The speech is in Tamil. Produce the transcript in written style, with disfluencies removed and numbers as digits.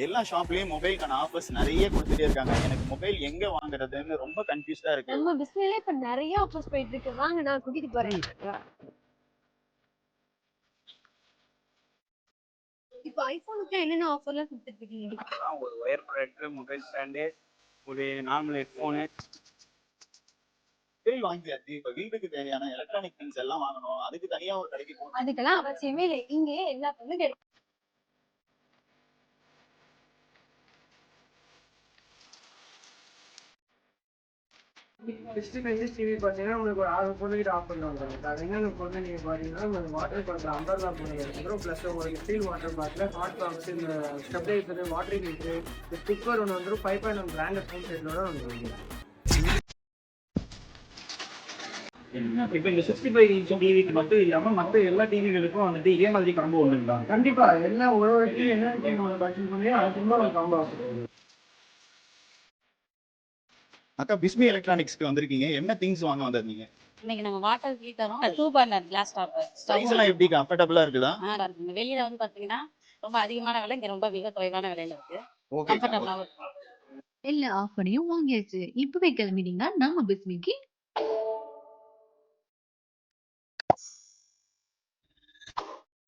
எல்லா ஷாப்லயும் மொபைலுக்கான ஆஃபர்ஸ் நிறைய கொடுத்துட்டே இருக்காங்க. எனக்கு மொபைல் எங்க வாங்குறதுன்னு ரொம்ப கன்ஃபியூஸ்டா இருக்கு. நம்ம பிசினஸ்ல இப்ப நிறைய ஆஃபர்ஸ் போயிட்டு இருக்கு. வாங்க நான் கூட்டிட்டு போறேன். இப்போ ஐபோனுக்கு என்னென்ன ஆஃபர்லாம் கொடுத்துட்டு இருக்கீங்க? ஒரு ஒயர் ப்ரொடக்டர், மொபைல் ஸ்டாண்டு, ஒரு நார்மல் ஹெட்ஃபோனு வாங்கியாச்சு. இப்ப வீட்டுக்கு தேவையான எலக்ட்ரானிக் திங்ஸ் எல்லாம் வாங்கணும். அதுக்கு தனியா ஒரு கடைக்கு போகணும். அதுக்கெல்லாம் அவசியமே இல்லை. இங்கேயே எல்லா பொருளும் கிடைக்கும். டிவி பார்த்தீங்கன்னா உங்களுக்கு ஒரு 6 பொருள்கிட்ட ஆஃபர் பண்ணுறாங்க. அது என்னென்ன பொருள் நீங்கள் பார்த்தீங்கன்னா உங்களுக்கு வாட்டர் பாட்டில் அம்பர்லா பொருள் வந்துடும். ப்ளஸ் உங்களுக்கு steel water bottle hot box, இந்த ஸ்டெபிலைசரு, வாட்டரிங் ஹீட்ரு, இந்த குக்கர் ஒன்று வந்துடும். 5.1 பிராண்டட் ஹோம் செட்டோட வந்துடும். இப்போ இந்த 65 இன்ச் டிவிக்கு மட்டும் இல்லாமல் மற்ற எல்லா டிவிகளுக்கும் வந்துட்டு இதே மாதிரி காம்போ ஒன்றுங்களா? கண்டிப்பாக எல்லாம் ஒரு என்ன டிவி பர்ச்சேஸ் பண்ணி அதுக்கு ஒரு காம்போ ஆஃபர். அக்கா, பிஸ்மி எலக்ட்ரானிக்ஸ்க்கு வந்திருக்கீங்க. என்ன திங்ஸ் வாங்க வந்திருந்தீங்க? இன்னைக்கு நம்ம வாட்டர் ஹீட்டரும் 2 பர்னர் கிளாஸ் டாப் பிரைஸ் எல்லாம் எப்படி அஃபோர்டபுளா இருக்குதா? இருக்குங்க. வெளியில வந்து பாத்தீங்கன்னா ரொம்ப அதிகமான விலை, இங்க ரொம்ப மிக குறைவான விலையில இருக்கு. ஓகே. கம்ஃபர்டபுளாகவும் இருக்கு. எல்லா ஆஃபரையும் வாங்கியாச்சு. இப்பவே கிளம்பிட்டீங்கன்னா நம்ம பிஸ்மிக்கு